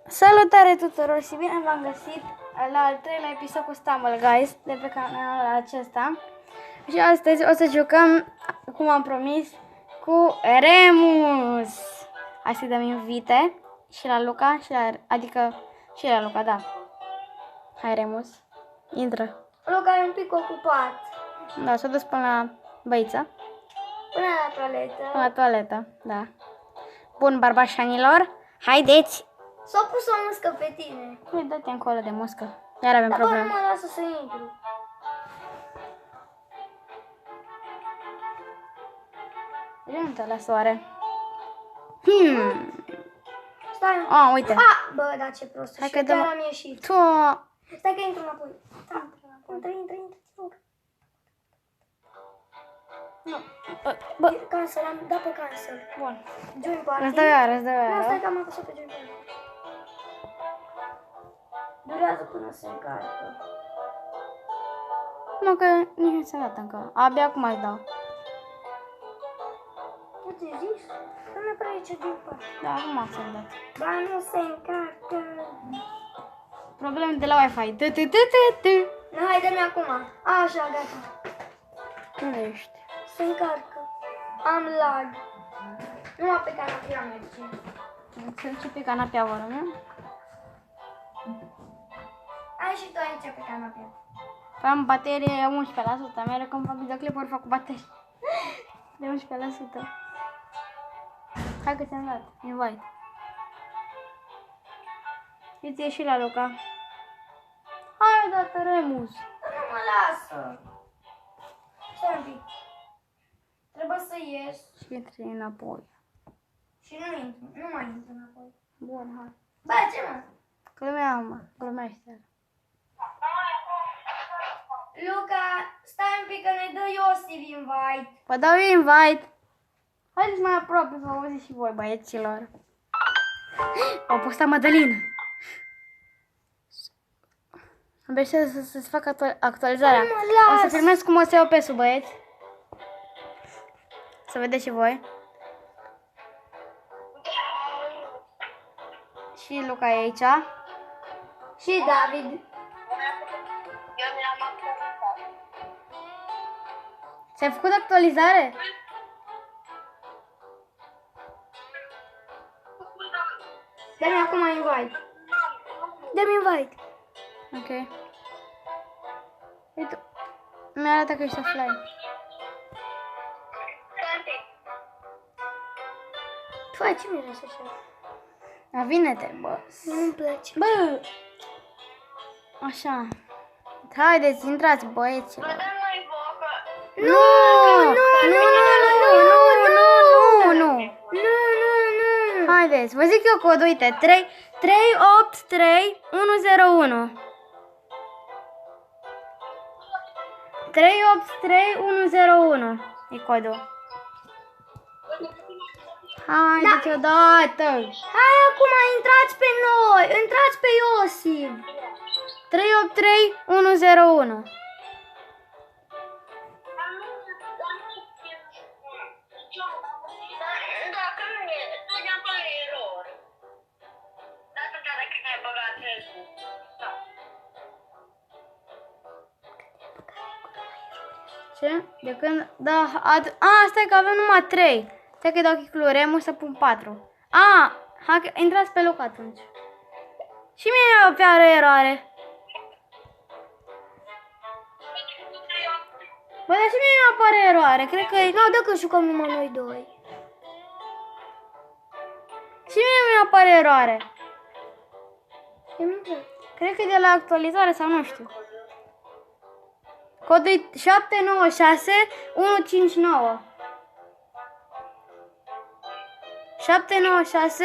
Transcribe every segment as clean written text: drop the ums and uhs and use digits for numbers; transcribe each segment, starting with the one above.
Salutare tuturor și bine v-am găsit la al treilea episod cu Stumble Guys de pe canalul acesta. Și astăzi o să jucăm, cum am promis, cu Remus. Hai să dăm invite și la Luca, și la Luca, da. Hai Remus, intră. Luca e un pic ocupat. Da, s-a dus până la băiță. Până la toaletă. Până la toaletă, da. Bun, barbașanilor, haideți! S-a pus o muscă pe tine. Păi, dă-te încolo de muscă. Iar avem Dar până nu probleme. mă lasă să intru. Uite la soare. Stai. Uite. Bă, da, ce prost. Hai Și că chiar dăm- am ieșit. Tu... Stai că intru înapoi. Intră. Nu. Bă, Cancel, am dat pe cancel. bun. Join party. Îți dau iară. Nu, stai că am apăsat pe join party. Durează până se încarcă. Nu, că nici nu s-a dat încă. Abia acum îți dau. Nu ți-ai zis? Că mi-a prea aici join party. Da, acum s-a dat. Dar nu se încarcă. Probleme de la Wi-Fi. Nu, hai, dă-mi acum. Așa, gata. Unde ești? Se încarcă. Am lag. Numai pe canapea merge. Să începe canapea, vă rog, nu? Ai și tu aici pe canapea. Păi am baterie 11%. Mereu când fac videoclipuri fac cu baterie. De 11%. Hai că ți-am dat. Invite. Îți ieși la Luca. Hai, dată Remus. Nu mă lasă. Stai un pic. Trebuie să ies Și intri înapoi. și nu intru. Nu mai intru înapoi. Bun, hai. Bă, ce mă? Glumeam, mă. Glumește. Luca, stai un pic că ne dă Iosif invite. Vă dau eu invite. Haideți mai aproape să vă auziți și voi, băieților. Au postat Madalina. Abia să-ți fac actualizarea. Nu mă las. O să filmez cum o să iau pesul, băieți. Să vedeți și voi. Și Luca e aici. Și David. Ți-ai făcut actualizare? Dă-mi acum invite. Dă-mi invite. Ok. Uite. Mi-arată că ești offline. Fai, ce mirește așa? Da, vine-te, bă. Nu-mi place. Bă! Așa. Haideți, intrați, băieților. Nu! Nu! Haideți, vă zic eu codul, uite, 383 101. 383 101 e codul. Haideți odată! Hai acum, intrați pe noi. Intrați pe Iosif. 383 101. Dacă nu e, nu apare erori. Dar atunci dacă ne-ai băgat Facebook. Da. Ce? De când? Da, stai că avem numai 3. Stai că dau chicul Remus să pun 4. Hai că intrați pe loc atunci. Și mie apare eroare. Bă, dar și mie mi apare eroare. Cred că e... Nu, dacă jucăm numai noi doi. Și mie mi apare eroare. E Cred că e de la actualizare sau nu știu. Codul e 796 159. 796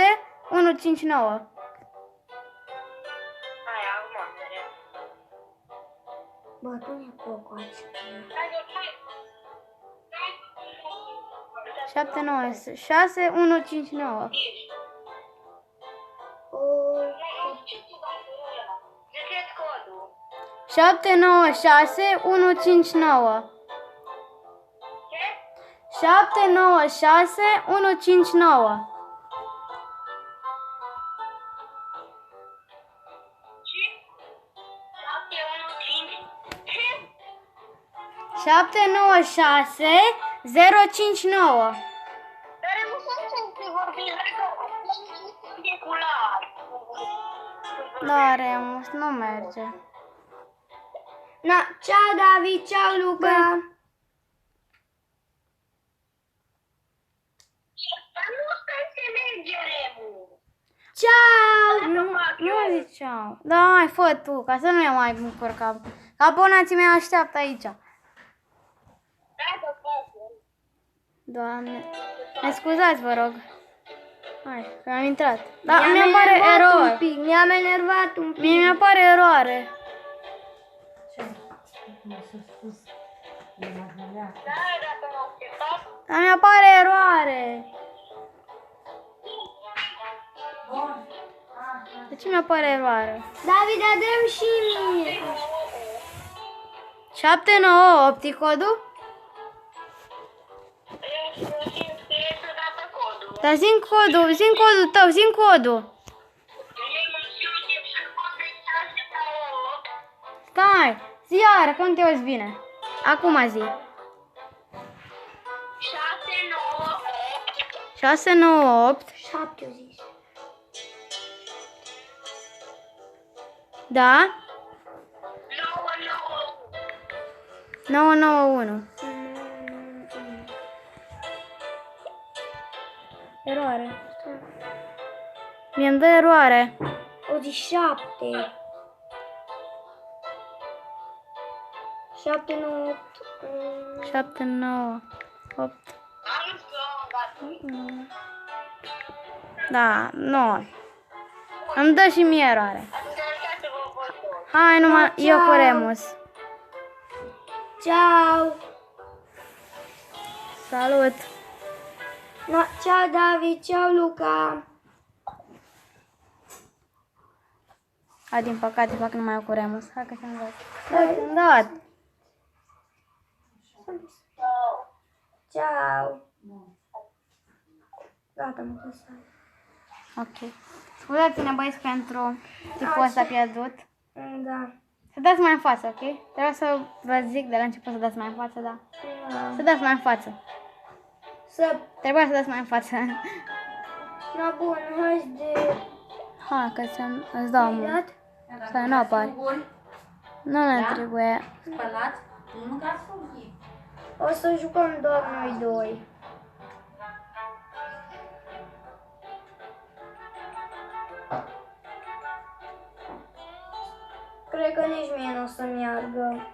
159. Hai, acum. Bă, pune cocoaci. 796 159. Ziceți codul. 796 159. Ce? 796 159. 796 059. Dar nu sunt vorbire particular. Da, Remus, nu merge. Na, ceau David, ceau Luca. Dar nu se înțelege, Remu. Ceau. Nu ziceam. Da, hai, fă tu, ca să nu ne mai încurcăm. Că abonații mei așteaptă aici. Da, să fac. Doamne. Ne scuzați, vă rog. Hai, că am intrat. Da, Mi-am mi-apare enervat un eroare. pic, mi-am enervat un pic. Mie mi-apare eroare. Da, dacă nu așteptat. Dar mi-apare eroare. De ce mi-apare eroare? David, dăm și mie. 798 e codul? Este dată codul. Dar zi codul tău, zi codul. Stai, zi iară, că nu te auzi bine. Acum zi. 698 7 zis. Da? 991. Eroare. Mi-mi dă eroare. 87. 7, 9, 8. 7, 9, 8. Da, 9. Îmi dă și mie eroare. Hai, numai eu cu Remus. Ceau. Salut. Na, ceau David, ceau Luca. A, din păcate, fac numai eu cu Remus. Hai că ți-am dat. Da, ți-am dat. Ceau. Gata, mă lăsat. Ok. Scuzați-ne, băieți, pentru tipul ăsta pierdut. Da. Să dați mai în față, ok? Trebuie să vă zic de la început să dați mai în față, da? Să dați mai în față. Să... Trebuia să dați mai în față. Na, bun, hai de... Hai, că îți dau mult. Să nu apare. Nu ne trebuie. Spălați? Nu mâncați fugii. O să jucăm doar noi doi. Cred că nici mie nu o să meargă.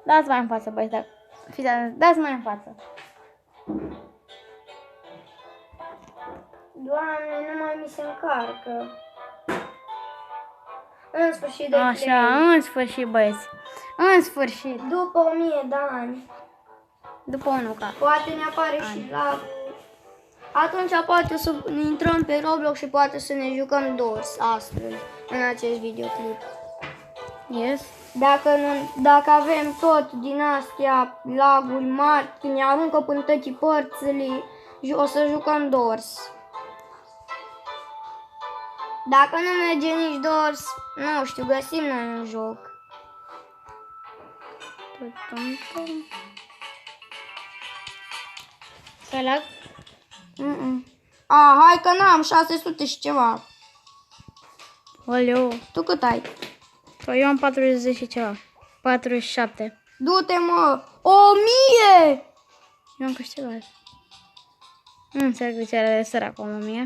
Dați mai în față, băieți, da. Fiți atenți, dați mai în față. Doamne, nu mai mi se încarcă. În sfârșit de Așa, în sfârșit, băieți. În sfârșit. După 1000 de ani. După unul ca. Poate ne apare și la... Atunci poate să intrăm pe Roblox și poate să ne jucăm Doors astăzi, în acest videoclip. Yes. Dacă avem tot din astea laguri mari, când ne aruncă până toate părțile, o să jucăm Doors. Dacă nu merge nici Doors, nu știu, găsim noi un joc. Să lag? Hai că n-am 600 și ceva. Oleu. Tu cât ai? Păi eu am 40 și ceva. 47. Du-te, mă! 1000! Eu am câștigat. Nu înțeleg de ce are de sărac 1000.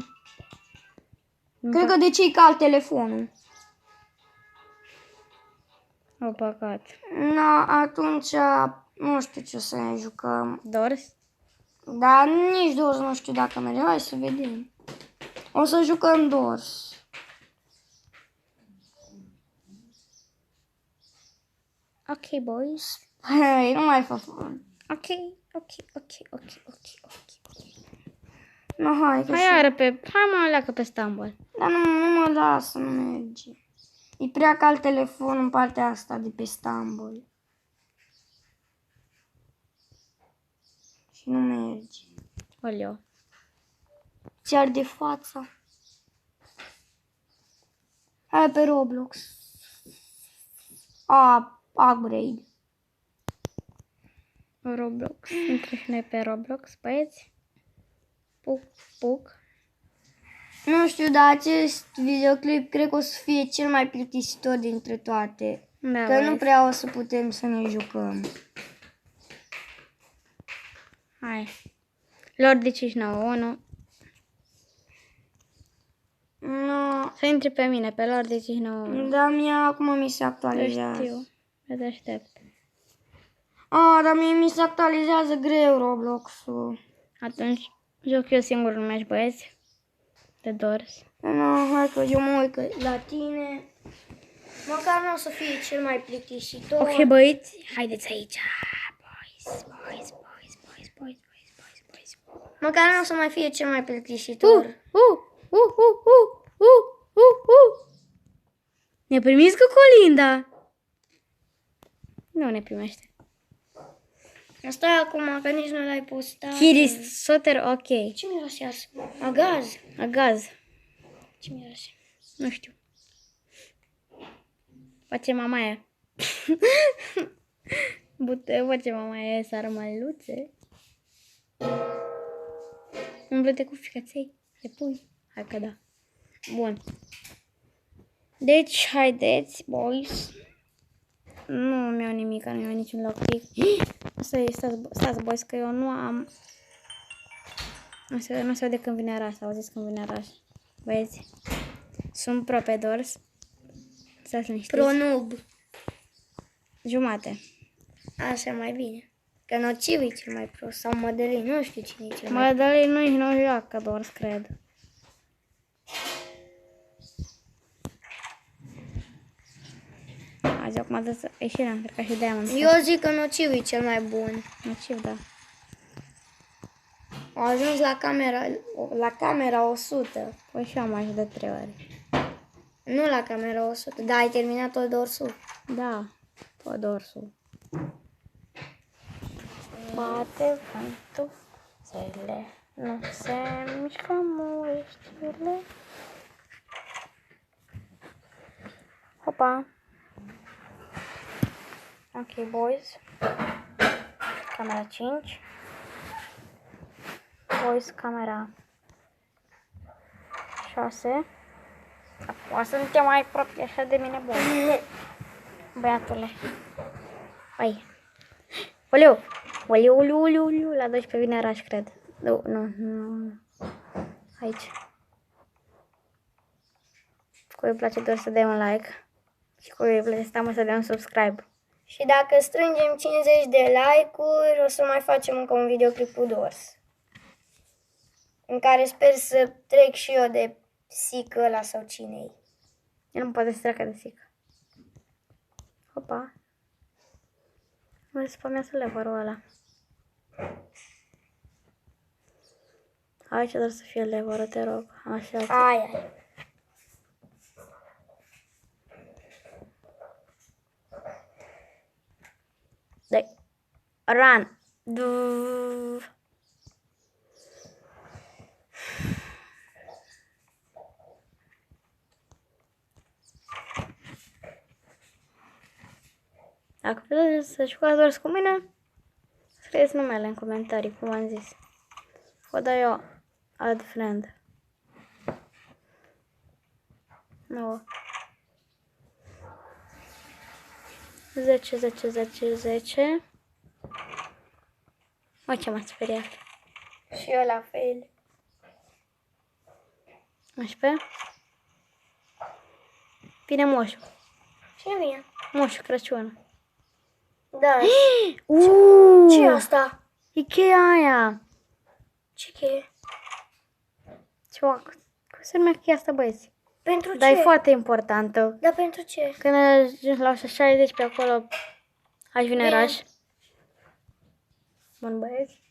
Cred că de ce-i cald telefonul. O păcat. Na, atunci nu știu ce să ne jucăm. Doors? Dar nici Doors nu știu dacă merge. Hai să vedem. O să jucăm Doors. Ok, boys. Hai, nu mai fă. Ok. Nu, hai, că Hai iară pe... Hai mă, leacă pe Stumble. Dar nu mă lasă, nu merge. E prea cald telefonul în partea asta de pe Istanbul. Și nu merge. Oleu. Ți-ar de fața. Hai pe Roblox. Upgrade. Roblox. Intră și noi pe Roblox, băieți. Puc. Nu știu, dar acest videoclip cred că o să fie cel mai plictisitor dintre toate. Da, Că nu băieți. prea o să putem să ne jucăm. Hai. Lord de 591. Nu, Să intri pe mine, pe Lord de 591. dar mie acum mi se Eu actualizează. știu. Eu te aștept. Dar mie mi se actualizează greu Roblox-ul. Atunci joc eu singur un meci, băieți. De Doors. Nu, hai că eu mă uit la tine. Măcar nu o să fie cel mai plictisitor. Ok, băieți, haideți aici. Boys. Măcar nu o să mai fie cel mai plictisitor. Ne primiți cu Colinda? Nu ne primește. Stai acum, că nici nu l-ai postat. Kiris, Soter, ok. Ce miroase ars? Agaz. Agaz. Ce miroase? Nu știu. Face mamaia. Face mamaia sarmaluțe. Umblă-te cu fricăței. Le pui. Hai că da. Bun. Deci, haideți, boys. Nu mi-au nimic, nu mi-au niciun lockpick. Stați, boys, că eu nu am... Nu se vede când vine raș, auziți când vine raș. Băieți, sunt pro pe Doors. Stați liniștiți. Pronub. Jumate. Așa mai bine. Că Nociv e cel mai pro. Sau Mădălin, nu știu cine e cel mai Mădălin nu joacă Doors, cred. Azi acum dă să ieșirea, cred că și de-aia Eu zic că Nociv e cel mai bun. Nociv, da. Au ajuns la camera 100. Păi și eu am ajuns de 3 ori. Nu la camera 100, dar ai terminat tot Dorsul. Da, pe Dorsul. Bate vântul, zele, nu se mișcă mușchile. Hopa. Ok, boys. Camera 5. Boys, camera 6. Acum suntem mai proprii așa de mine, bun. Băiatule. Hai. Oleu. La 12 vine Raș, cred. Nu. Aici. Cui îi place doar să dea un like. Și cui îi place să dea un subscribe. Și dacă strângem 50 de like-uri, o să mai facem încă un videoclip cu Dors. În care sper să trec și eu de sică ăla sau cine-i. El nu poate să treacă de sică. Hopa. Nu se spamează leverul ăla. Aici doar să fie leverul, te rog. Așa. Ai. Dai. Run. Dacă vreți să jucați doar cu mine, scrieți numele în comentarii, cum am zis. O dau eu add friend. 9. 10. Mă, ce m-a speriat. Și eu la fel. 11. Vine moșul. Și mie. Moșul Crăciun. Da. Ce e asta? E cheia aia. Ce cheie? Ceva. Cum se numea cheia asta, băieți? Pentru Dar ce? e foarte importantă. Dar pentru ce? Când ajungi la 60 pe acolo, aș vine Bine. Raș. Bun, băieți.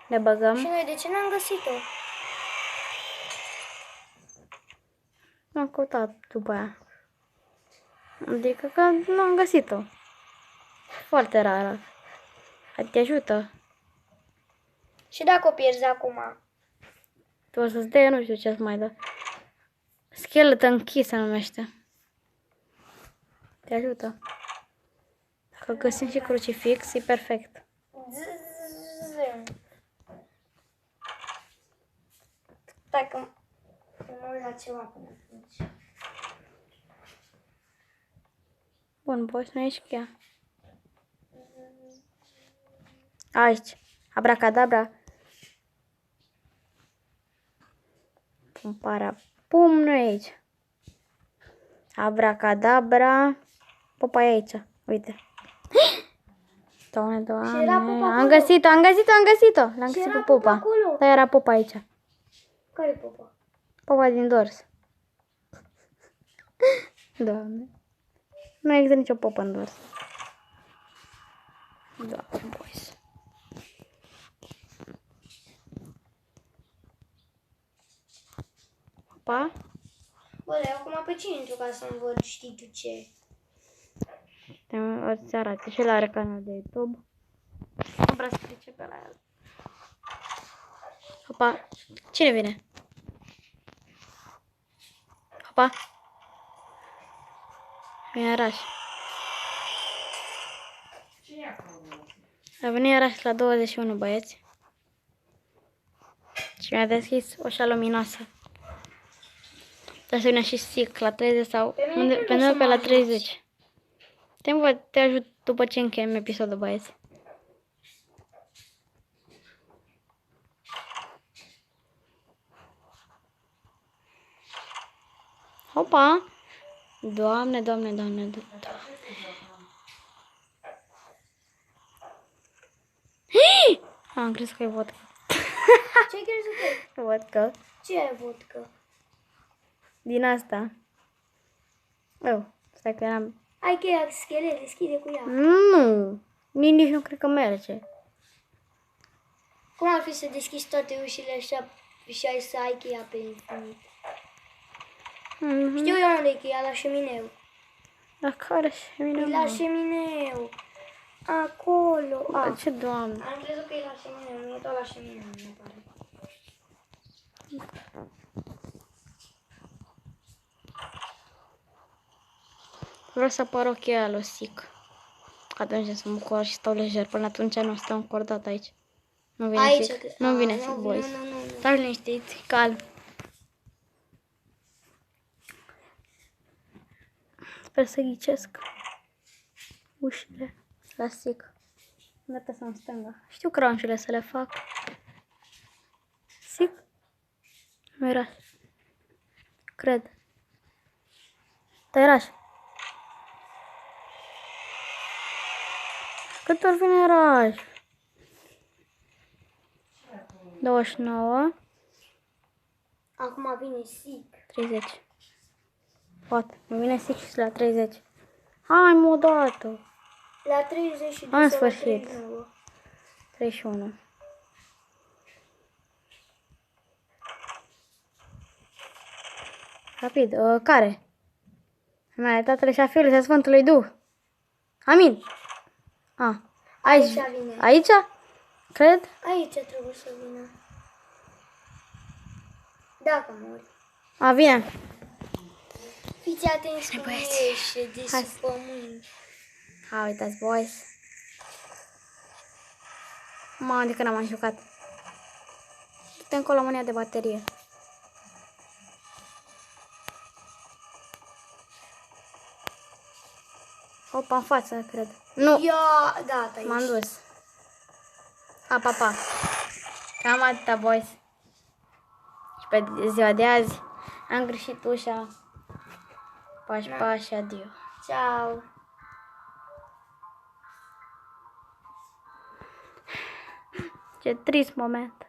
Ne băgăm. Și noi de ce n-am găsit-o? Am căutat după aia. Adică că nu am găsit-o. Foarte rară. Adică te ajută. Și dacă o pierzi acum? Tu o să-ți dea, nu știu ce-ți mai dă. Skeleton Key se numește. Te ajută. Dacă găsim și crucifix, e perfect. Stai că mă uit la ceva până atunci. Bun, boys, nu ești cheia. Aici. Abracadabra. Pumpara. Pum, nu e aici. Abracadabra. Popa e aici. Uite. Doamne, doamne. era popa Am acolo. găsit-o, am găsit-o, am găsit-o. L-am găsit era pe popa. popa acolo. Da, era popa aici. Care popa? Popa din dors. Doamne. Nu există nicio popă în dors. Doamne, boys. Popa? Bă, dar acum pe cine intru ca să-mi văd știi tu ce? Îți arate și el are canal de YouTube. Nu vrea să trece pe la el. Hopa, cine vine? Hopa. Vine Araș. A venit Araș la 21, băieți. Și mi-a deschis ușa luminoasă. Dar să vină și Sic la 30 sau... Pentru că la 30. Te ajut după ce încheiem episodul, băieți. Hopa! Doamne, doamne, doamne, doamne. Am crezut că e vodka. Ce ai crezut că? Vodka. Ce e vodka? Din asta. Oh, stai că eram... Ai cheia schelet, deschide cu ea. Nu! Nici nu cred că merge. Cum ar fi să deschizi toate ușile așa și ai să ai cheia pe infinit? Știu eu unde e cheia, la șemineu. La care și mine, E la șemineu. Acolo. A, ce doamne. am crezut că e la șemineu, nu e tot la șemineu, mi pare. Vreau să apar o cheia lui Sic. Atunci să mă bucur și stau lejer. Până atunci nu stau încordat aici. Nu vine Aici, Sic. Nu vine Sic, boys. Nu. Stai liniștiți, calm. Sper să ghicesc ușile la Sic. Gata să-mi stânga. Știu crunch-urile să le fac. Sic? Nu era. Cred. Tăiraș. Cât ori vine Raș? 29. Acum vine Sic. 30. Poate. Mă vine Sic și la 30. Hai, mă, odată. La 32 În sau la sfârșit. 39. 31. Rapid. Care? Mai Tatălui și a Fiului și a Sfântului Duh. Amin. Aici. Aici vine. Aici? Cred. Aici trebuie să vină. Dacă mori. Vine. Fiți atenți cum ieși de Hai. sub pământ. Hai, uitați, boys. Mamă, de când am mai jucat. Du-te încolo, mânia de baterie. Opa, în față, cred. Nu, Ia, gata, aici. m-am dus. Pa. Cam atâta, boys. Și pe ziua de azi am greșit ușa. Pași, adio. Ciao. Ce trist moment.